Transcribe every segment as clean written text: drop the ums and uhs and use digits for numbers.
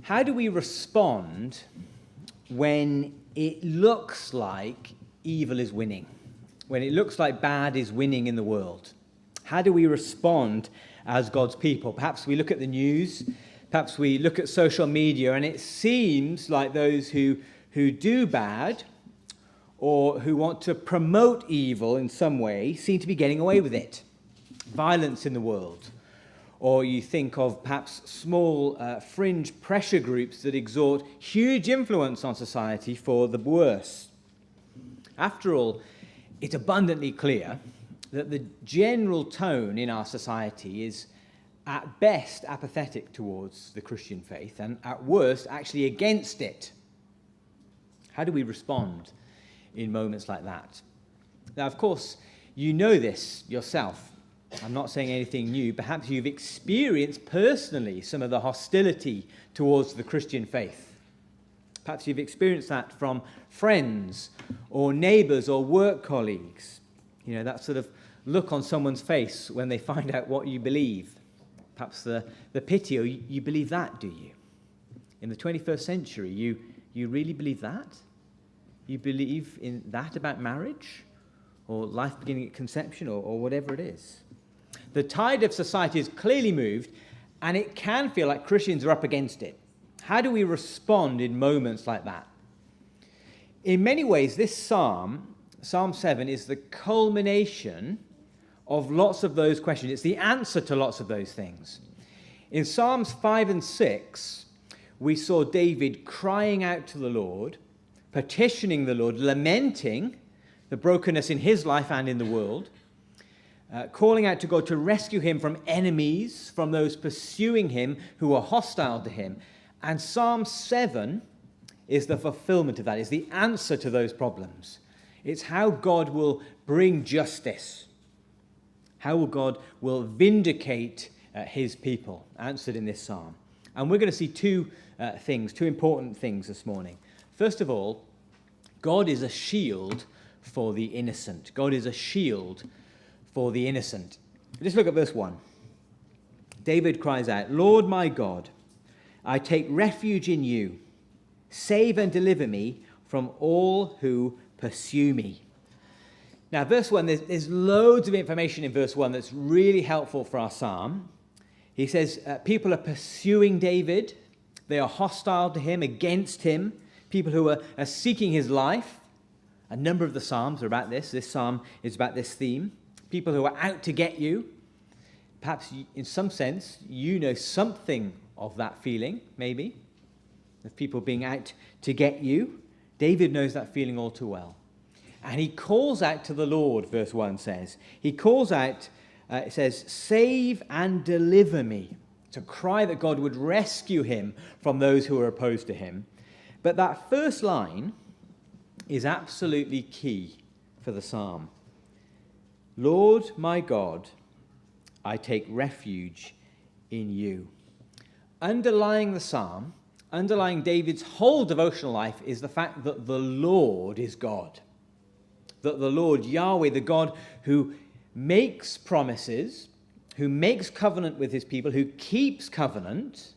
How do we respond when it looks like evil is winning? When it looks like bad is winning in the world? How do we respond as God's people? Perhaps we look at the news, perhaps we look at social media, and it seems like those who do bad or who want to promote evil in some way seem to be getting away with it. Violence in the world. Or you think of perhaps small fringe pressure groups that exert huge influence on society for the worse. After all, it's abundantly clear that the general tone in our society is at best apathetic towards the Christian faith and at worst actually against it. How do we respond in moments like that? Now, of course, you know this yourself. I'm not saying anything new. Perhaps you've experienced personally some of the hostility towards the Christian faith. Perhaps you've experienced that from friends or neighbours or work colleagues. You know, that sort of look on someone's face when they find out what you believe. Perhaps the pity, or you believe that, do you? In the 21st century, you really believe that? You believe in that about marriage? Or life beginning at conception, or whatever it is? The tide of society is clearly moved, and it can feel like Christians are up against it. How do we respond in moments like that? In many ways, this Psalm 7, is the culmination of lots of those questions. It's the answer to lots of those things. In Psalms 5 and 6, we saw David crying out to the Lord, petitioning the Lord, lamenting the brokenness in his life and in the world, calling out to God to rescue him from enemies, from those pursuing him who are hostile to him. And Psalm 7 is the fulfillment of that, is the answer to those problems. It's how God will bring justice, how God will vindicate his people, answered in this psalm. And we're going to see two important things this morning. First of all, God is a shield for the innocent. God is a shield for the innocent. Just look at verse 1. David cries out, "Lord my God, I take refuge in you. Save and deliver me from all who pursue me." Now, verse 1, there's loads of information in verse 1 that's really helpful for our psalm. He says people are pursuing David. They are hostile to him, against him. People who are seeking his life. A number of the psalms are about this. This psalm is about this theme. People who are out to get you. Perhaps in some sense, you know something of that feeling, maybe, of people being out to get you. David knows that feeling all too well. And he calls out to the Lord, verse 1 says. He calls out, it says, "Save and deliver me." It's a cry that God would rescue him from those who are opposed to him. But that first line is absolutely key for the psalm. "Lord my God, I take refuge in you." Underlying the psalm, underlying David's whole devotional life, is the fact that the Lord is God. That the Lord, Yahweh, the God who makes promises, who makes covenant with his people, who keeps covenant,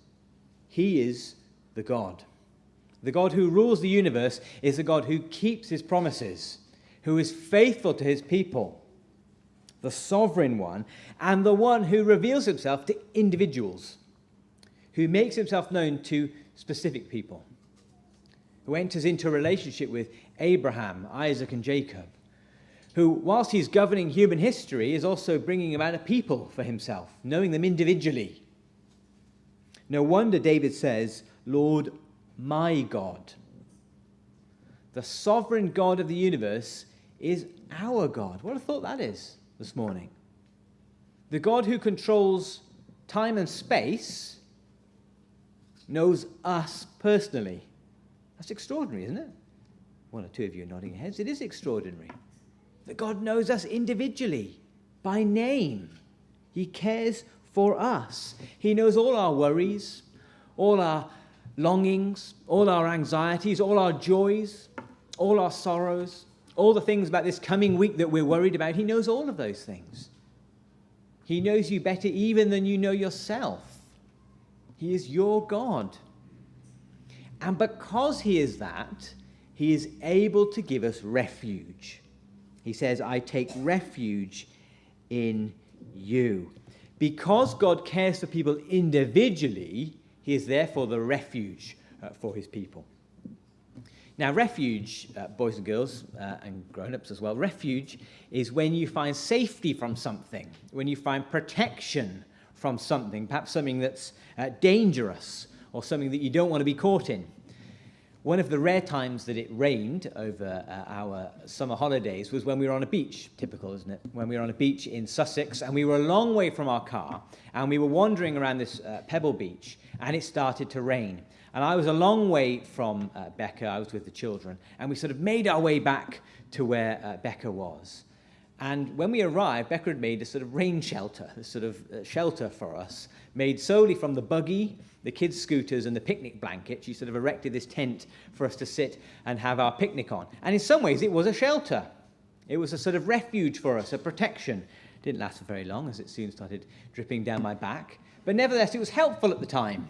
he is the God. The God who rules the universe is the God who keeps his promises, who is faithful to his people, the sovereign one, and the one who reveals himself to individuals, who makes himself known to specific people, who enters into a relationship with Abraham, Isaac, and Jacob, who, whilst he's governing human history, is also bringing about a people for himself, knowing them individually. No wonder David says, "Lord, my God." The sovereign God of the universe is our God. What a thought that is this morning. The God who controls time and space knows us personally. That's extraordinary, isn't it? One or two of you are nodding your heads. It is extraordinary that God knows us individually, by name. He cares for us. He knows all our worries, all our longings, all our anxieties, all our joys, all our sorrows, all the things about this coming week that we're worried about. He knows all of those things. He knows you better even than you know yourself. He is your God. And because he is that, he is able to give us refuge. He says, I take refuge in you. Because God cares for people individually, he is therefore the refuge for his people. Now, refuge, boys and girls, and grown-ups as well, refuge is when you find safety from something, when you find protection from something, perhaps something that's dangerous or something that you don't want to be caught in. One of the rare times that it rained over our summer holidays was when we were on a beach. Typical, isn't it? When we were on a beach in Sussex, and we were a long way from our car, and we were wandering around this pebble beach, and it started to rain. And I was a long way from Becca. I was with the children, and we sort of made our way back to where Becca was. And when we arrived, Becca had made a sort of rain shelter, a sort of shelter for us, made solely from the buggy, the kids' scooters, and the picnic blanket. She sort of erected this tent for us to sit and have our picnic on. And in some ways, it was a shelter. It was a sort of refuge for us, a protection. It didn't last for very long, as it soon started dripping down my back. But nevertheless, it was helpful at the time.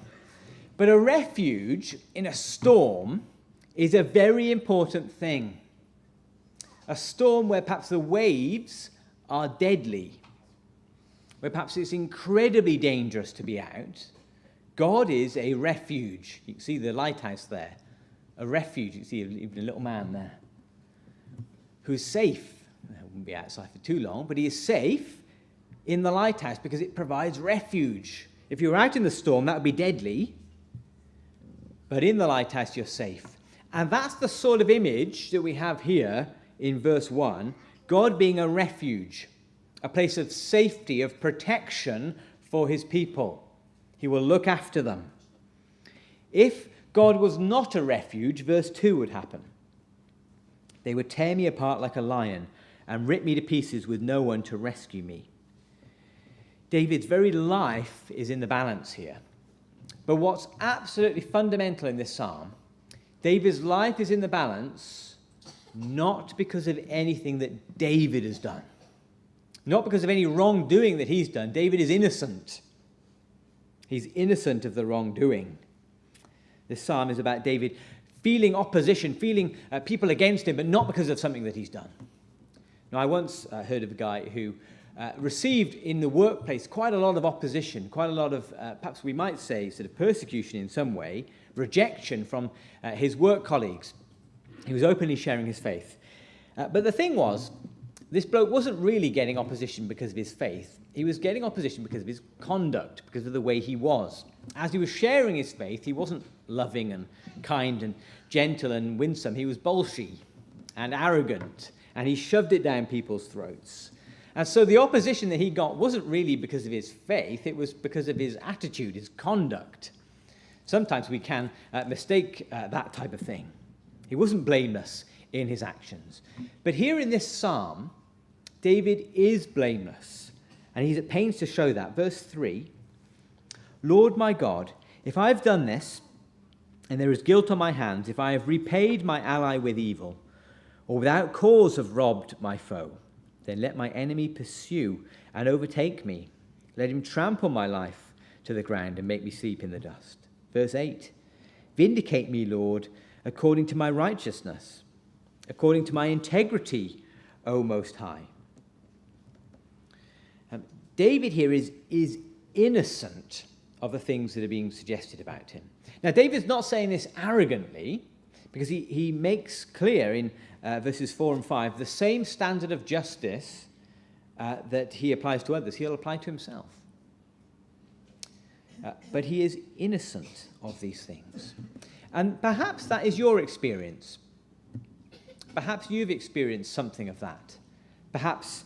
But a refuge in a storm is a very important thing. A storm where perhaps the waves are deadly, where perhaps it's incredibly dangerous to be out. God is a refuge. You can see the lighthouse there. A refuge. You can see even a little man there who's safe. He wouldn't be outside for too long, but he is safe in the lighthouse because it provides refuge. If you were out in the storm, that would be deadly. But in the lighthouse, you're safe. And that's the sort of image that we have here in verse 1. God being a refuge, a place of safety, of protection for his people. He will look after them. If God was not a refuge, verse 2 would happen. They would tear me apart like a lion and rip me to pieces with no one to rescue me. David's very life is in the balance here. But what's absolutely fundamental in this psalm, David's life is in the balance not because of anything that David has done. Not because of any wrongdoing that he's done. David is innocent. He's innocent of the wrongdoing. This psalm is about David feeling opposition, feeling people against him, but not because of something that he's done. Now, I once heard of a guy who received in the workplace quite a lot of opposition, quite a lot of, perhaps we might say, sort of persecution in some way, rejection from his work colleagues. He was openly sharing his faith. But the thing was, this bloke wasn't really getting opposition because of his faith. He was getting opposition because of his conduct, because of the way he was. As he was sharing his faith, he wasn't loving and kind and gentle and winsome. He was bolshy and arrogant, and he shoved it down people's throats. And so the opposition that he got wasn't really because of his faith, it was because of his attitude, his conduct. Sometimes we can mistake that type of thing. He wasn't blameless in his actions. But here in this psalm, David is blameless, and he's at pains to show that. Verse 3, Lord my God, if I have done this, and there is guilt on my hands, if I have repaid my ally with evil, or without cause have robbed my foe, then let my enemy pursue and overtake me. Let him trample my life to the ground and make me sleep in the dust. Verse 8, vindicate me, Lord, according to my righteousness, according to my integrity, O Most High. David here is innocent of the things that are being suggested about him. Now, David's not saying this arrogantly, because he makes clear in verses 4 and 5 the same standard of justice that he applies to others, he'll apply to himself. But he is innocent of these things. And perhaps that is your experience. Perhaps you've experienced something of that. Perhaps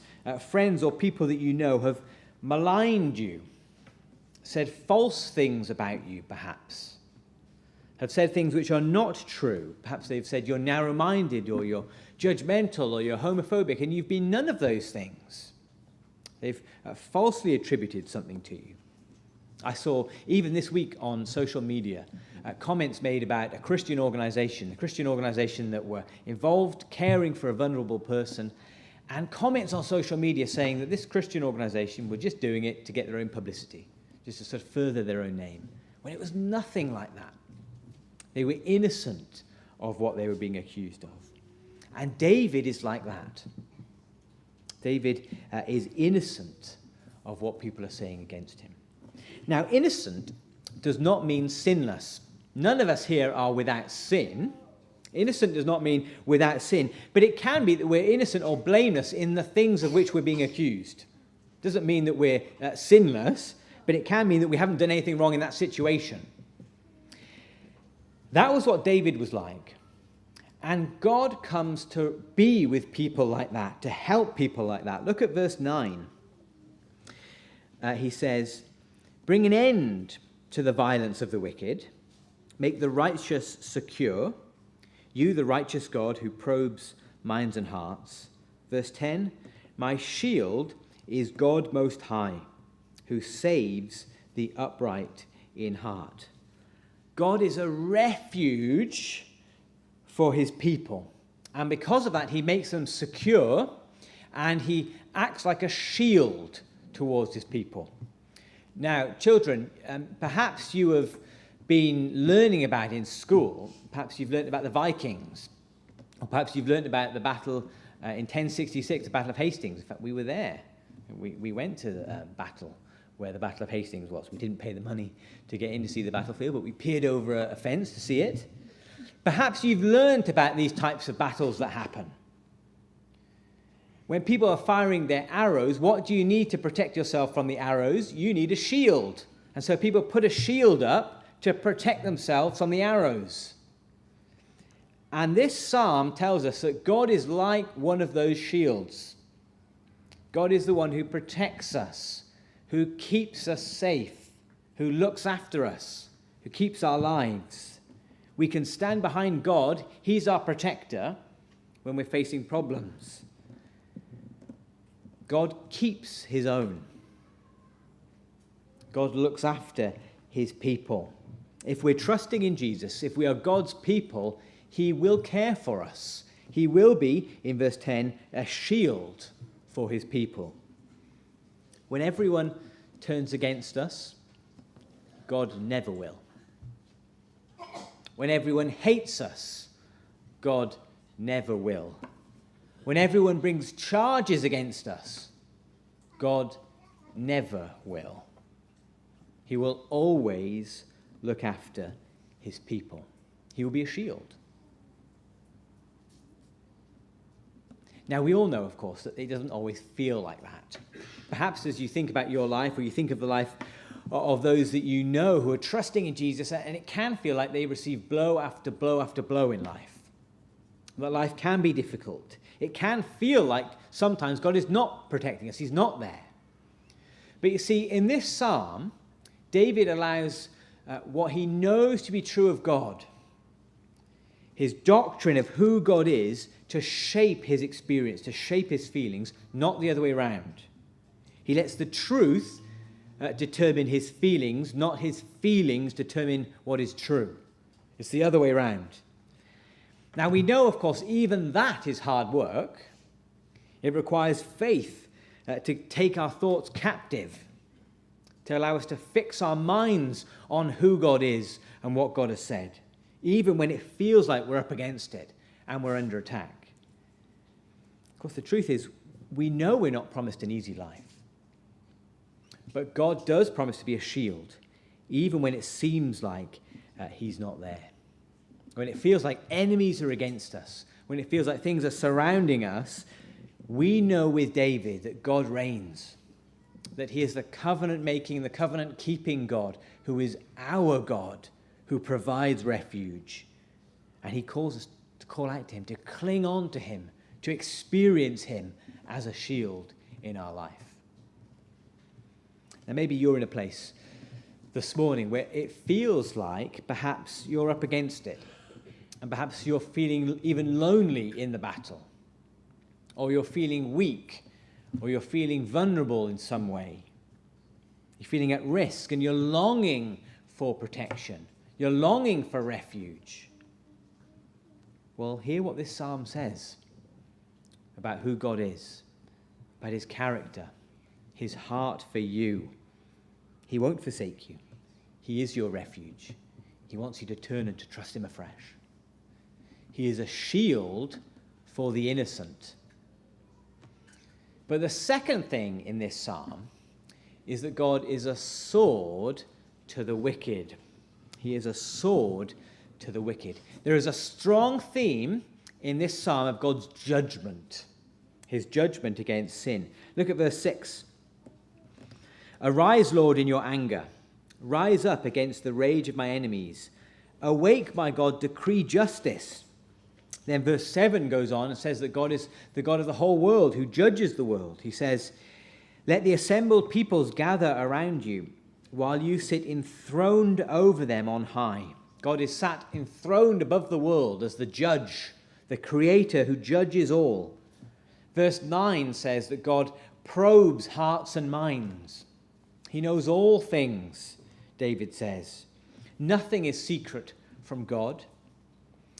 friends or people that you know have maligned you, said false things about you, perhaps, have said things which are not true. Perhaps they've said you're narrow-minded or you're judgmental or you're homophobic, and you've been none of those things. They've falsely attributed something to you. I saw, even this week on social media, comments made about a Christian organization that were involved caring for a vulnerable person, and comments on social media saying that this Christian organization were just doing it to get their own publicity, just to sort of further their own name, when it was nothing like that. They were innocent of what they were being accused of. And David is like that. David is innocent of what people are saying against him. Now, innocent does not mean sinless. None of us here are without sin. Innocent does not mean without sin, but it can be that we're innocent or blameless in the things of which we're being accused. It doesn't mean that we're sinless, but it can mean that we haven't done anything wrong in that situation. That was what David was like. And God comes to be with people like that, to help people like that. Look at verse 9. He says, "Bring an end to the violence of the wicked, make the righteous secure, you, the righteous God who probes minds and hearts." Verse 10, "My shield is God Most High, who saves the upright in heart." God is a refuge for his people. And because of that, he makes them secure, and he acts like a shield towards his people. Now, children, perhaps you have been learning about in school, perhaps you've learned about the Vikings, or perhaps you've learned about the battle in 1066, the Battle of Hastings. In fact, we were there. We went to the battle where the Battle of Hastings was. We didn't pay the money to get in to see the battlefield, but we peered over a fence to see it. Perhaps you've learned about these types of battles that happen. When people are firing their arrows, what do you need to protect yourself from the arrows? You need a shield. And so people put a shield up to protect themselves from the arrows. And this psalm tells us that God is like one of those shields. God is the one who protects us, who keeps us safe, who looks after us, who keeps our lives. We can stand behind God. He's our protector when we're facing problems. God keeps his own. God looks after his people. If we're trusting in Jesus, if we are God's people, he will care for us. He will be, in verse 10, a shield for his people. When everyone turns against us, God never will. When everyone hates us, God never will. When everyone brings charges against us, God never will. He will always look after his people. He will be a shield. Now, we all know, of course, that it doesn't always feel like that. Perhaps as you think about your life, or you think of the life of those that you know who are trusting in Jesus, and it can feel like they receive blow after blow after blow in life. That life can be difficult. It can feel like sometimes God is not protecting us. He's not there. But you see, in this psalm, David allows what he knows to be true of God, his doctrine of who God is, to shape his experience, to shape his feelings, not the other way around. He lets the truth determine his feelings, not his feelings determine what is true. It's the other way around. Now, we know, of course, even that is hard work. It requires faith to take our thoughts captive, to allow us to fix our minds on who God is and what God has said, even when it feels like we're up against it and we're under attack. Of course, the truth is, we know we're not promised an easy life. But God does promise to be a shield, even when it seems like he's not there. When it feels like enemies are against us, when it feels like things are surrounding us, we know with David that God reigns, that he is the covenant-making, the covenant-keeping God, who is our God, who provides refuge. And he calls us to call out to him, to cling on to him, to experience him as a shield in our life. Now, maybe you're in a place this morning where it feels like perhaps you're up against it, and perhaps you're feeling even lonely in the battle, or you're feeling weak, or you're feeling vulnerable in some way. You're feeling at risk, and you're longing for protection. You're longing for refuge. Well, hear what this psalm says about who God is, about his character, his heart for you. He won't forsake you. He is your refuge. He wants you to turn and to trust him afresh. He is a shield for the innocent. But the second thing in this psalm is that God is a sword to the wicked. He is a sword to the wicked. There is a strong theme in this psalm of God's judgment, his judgment against sin. Look at verse 6. Arise, Lord, in your anger. Rise up against the rage of my enemies. Awake, my God, decree justice. Then verse 7 goes on and says that God is the God of the whole world who judges the world. He says, let the assembled peoples gather around you while you sit enthroned over them on high. God is sat enthroned above the world as the judge, the creator who judges all. Verse 9 says that God probes hearts and minds. He knows all things, David says. Nothing is secret from God.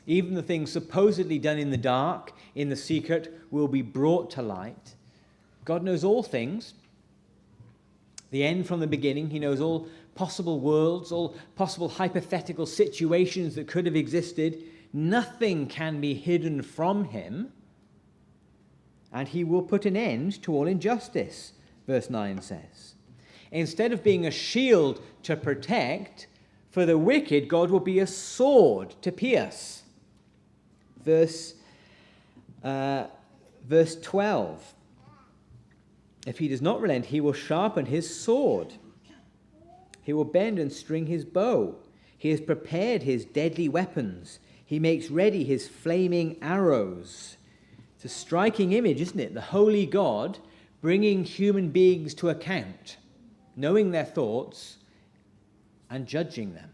Even the things supposedly done in the dark, in the secret, will be brought to light. God knows all things. The end from the beginning. He knows all possible worlds, all possible hypothetical situations that could have existed. Nothing can be hidden from him. And he will put an end to all injustice, verse 9 says. Instead of being a shield to protect, for the wicked, God will be a sword to pierce. Verse 12. If he does not relent, he will sharpen his sword. He will bend and string his bow. He has prepared his deadly weapons. He makes ready his flaming arrows. It's a striking image, isn't it? The holy God bringing human beings to account, knowing their thoughts and judging them,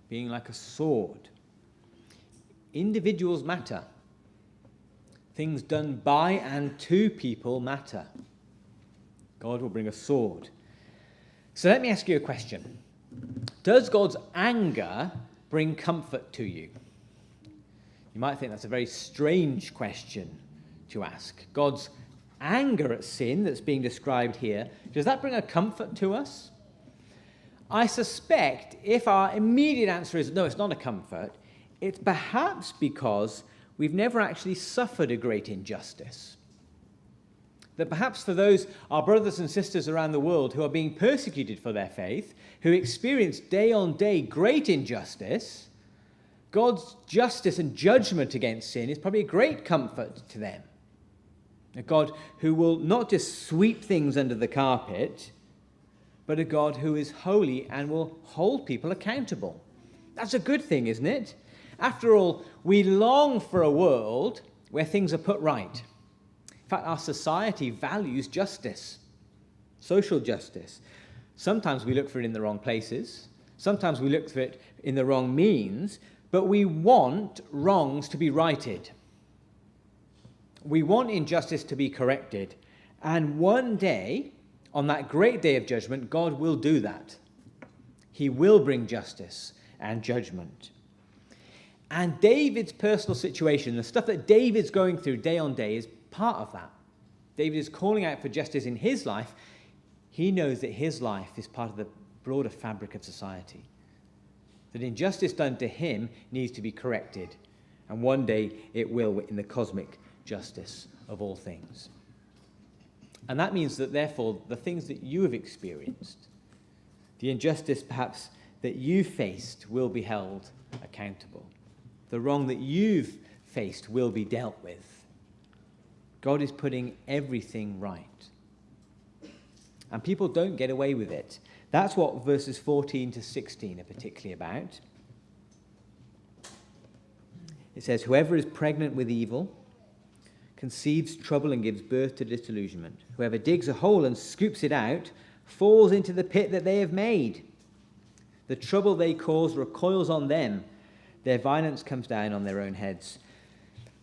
being like a sword. Individuals matter. Things done by and to people matter. God will bring a sword. So let me ask you a question. Does God's anger bring comfort to you? You might think that's a very strange question to ask. God's anger at sin that's being described here, does that bring a comfort to us? I suspect if our immediate answer is no, it's not a comfort, it's perhaps because we've never actually suffered a great injustice. That perhaps for those, our brothers and sisters around the world who are being persecuted for their faith, who experience day on day great injustice, God's justice and judgment against sin is probably a great comfort to them. A God who will not just sweep things under the carpet, but a God who is holy and will hold people accountable. That's a good thing, isn't it? After all, we long for a world where things are put right. In fact, our society values justice, social justice. Sometimes we look for it in the wrong places. Sometimes we look for it in the wrong means. But we want wrongs to be righted. We want injustice to be corrected. And one day, on that great day of judgment, God will do that. He will bring justice and judgment. And David's personal situation, the stuff that David's going through day on day, is part of that. David is calling out for justice in his life. He knows that his life is part of the broader fabric of society. That injustice done to him needs to be corrected. And one day it will in the cosmic justice of all things. And that means that therefore the things that you have experienced, the injustice perhaps that you faced, will be held accountable. The wrong that you've faced will be dealt with. God is putting everything right. And people don't get away with it. That's what verses 14 to 16 are particularly about. It says, whoever is pregnant with evil conceives trouble and gives birth to disillusionment. Whoever digs a hole and scoops it out falls into the pit that they have made. The trouble they cause recoils on them. Their violence comes down on their own heads.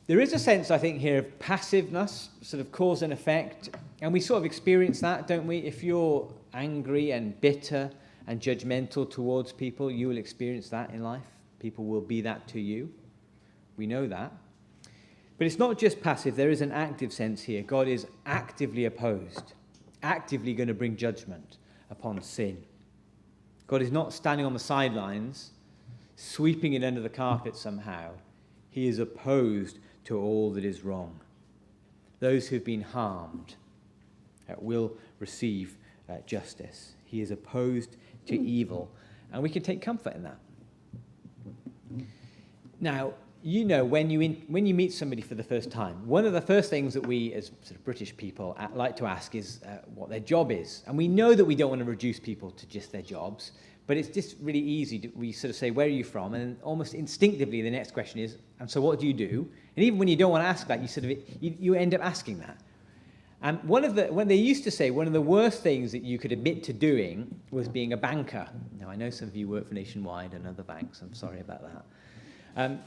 There is a sense, I think, here of passiveness, sort of cause and effect. And we sort of experience that, don't we? If you're angry and bitter and judgmental towards people, you will experience that in life. People will be that to you. We know that. But it's not just passive. There is an active sense here. God is actively opposed, actively going to bring judgment upon sin. God is not standing on the sidelines sweeping it under the carpet somehow. He is opposed to all that is wrong. Those who've been harmed will receive justice. He is opposed to evil, and we can take comfort in that. Now, you know, when you meet somebody for the first time, one of the first things that we as sort of British people like to ask is what their job is. And we know that we don't want to reduce people to just their jobs, but it's just really easy. We sort of say, where are you from? And almost instinctively, the next question is, and so what do you do? And even when you don't want to ask that, you end up asking that. And when they used to say one of the worst things that you could admit to doing was being a banker. Now, I know some of you work for Nationwide and other banks. I'm sorry about that.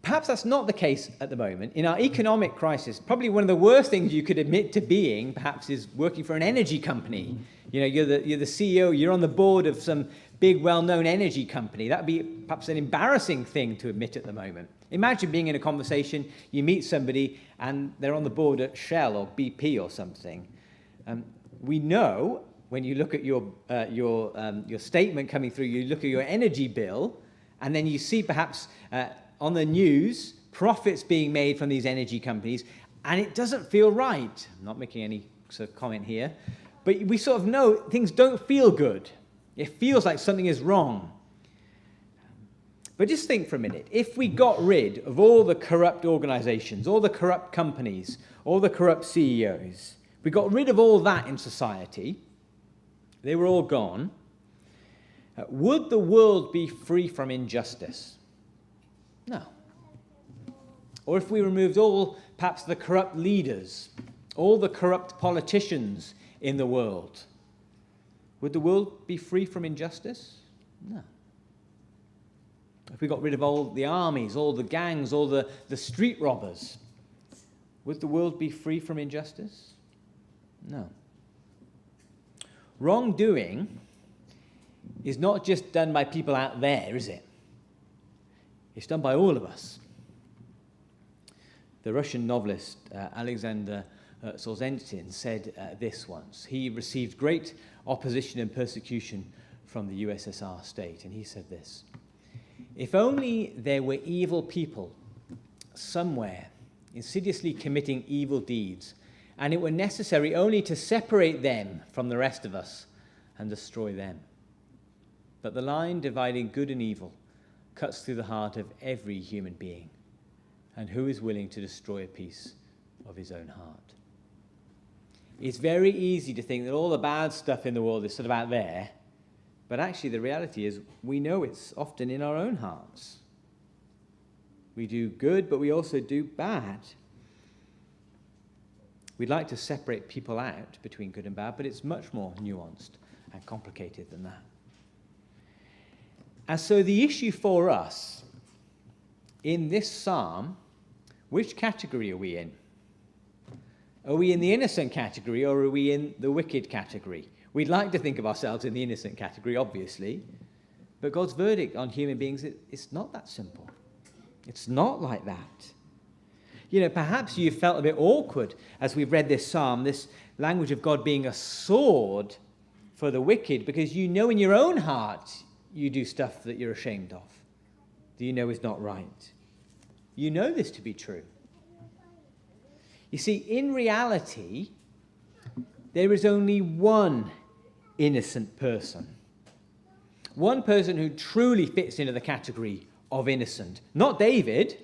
Perhaps that's not the case at the moment. In our economic crisis, probably one of the worst things you could admit to being, perhaps, is working for an energy company. You know, you're the CEO, you're on the board of some big, well-known energy company. That would be perhaps an embarrassing thing to admit at the moment. Imagine being in a conversation, you meet somebody, and they're on the board at Shell or BP or something. We know, when you look at your statement coming through, you look at your energy bill, and then you see perhaps on the news profits being made from these energy companies, and it doesn't feel right. I'm not making any sort of comment here, but we sort of know things don't feel good. It feels like something is wrong. But just think for a minute. If we got rid of all the corrupt organizations, all the corrupt companies, all the corrupt CEOs, we got rid of all that in society, they were all gone, would the world be free from injustice? No. Or if we removed all, perhaps, the corrupt leaders, all the corrupt politicians in the world, would the world be free from injustice? No. If we got rid of all the armies, all the gangs, all the street robbers, would the world be free from injustice? No. Wrongdoing is not just done by people out there, is it? It's done by all of us. The Russian novelist Alexander Solzhenitsyn said this once. He received great opposition and persecution from the USSR state, and he said this: if only there were evil people somewhere insidiously committing evil deeds, and it were necessary only to separate them from the rest of us and destroy them. But the line dividing good and evil cuts through the heart of every human being, and who is willing to destroy a piece of his own heart? It's very easy to think that all the bad stuff in the world is sort of out there, but actually the reality is we know it's often in our own hearts. We do good, but we also do bad. We'd like to separate people out between good and bad, but it's much more nuanced and complicated than that. And so the issue for us in this psalm, which category are we in? Are we in the innocent category, or are we in the wicked category? We'd like to think of ourselves in the innocent category, obviously, but God's verdict on human beings, it's not that simple. It's not like that. You know, perhaps you felt a bit awkward as we've read this psalm, this language of God being a sword for the wicked, because you know in your own heart you do stuff that you're ashamed of, that you know is not right. You know this to be true. You see, in reality, there is only one innocent person. One person who truly fits into the category of innocent. Not David,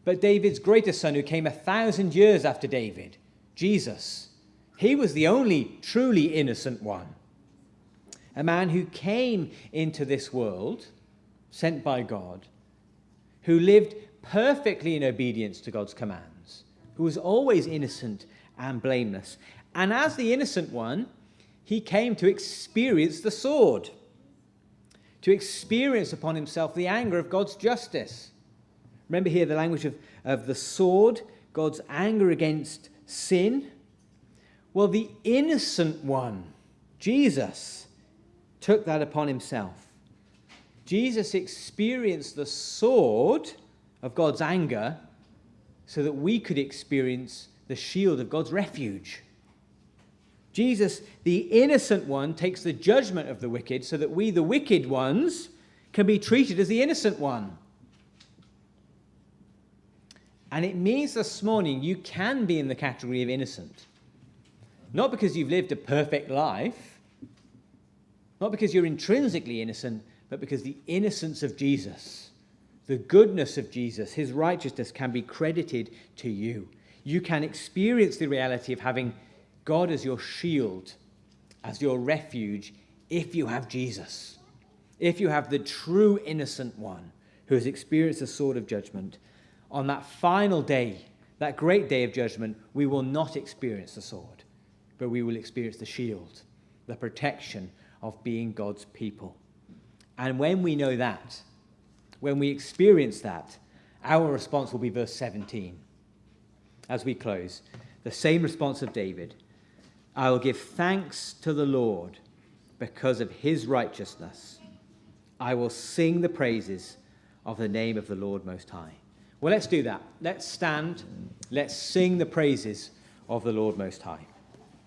but David's greatest son who came 1,000 years after David, Jesus. He was the only truly innocent one. A man who came into this world, sent by God, who lived perfectly in obedience to God's commands, who was always innocent and blameless. And as the innocent one, he came to experience the sword, to experience upon himself the anger of God's justice. Remember here the language of the sword, God's anger against sin. Well, the innocent one, Jesus, took that upon himself. Jesus experienced the sword of God's anger so that we could experience the shield of God's refuge. Jesus, the innocent one, takes the judgment of the wicked so that we, the wicked ones, can be treated as the innocent one. And it means this morning you can be in the category of innocent. Not because you've lived a perfect life, not because you're intrinsically innocent, but because the innocence of Jesus, the goodness of Jesus, his righteousness can be credited to you. You can experience the reality of having God as your shield, as your refuge, if you have Jesus. If you have the true innocent one who has experienced the sword of judgment. On that final day, that great day of judgment, we will not experience the sword, but we will experience the shield, the protection of being God's people. And when we know that, when we experience that, our response will be verse 17. As we close, the same response of David. I will give thanks to the Lord because of his righteousness. I will sing the praises of the name of the Lord Most High. Well, let's do that. Let's stand. Let's sing the praises of the Lord Most High.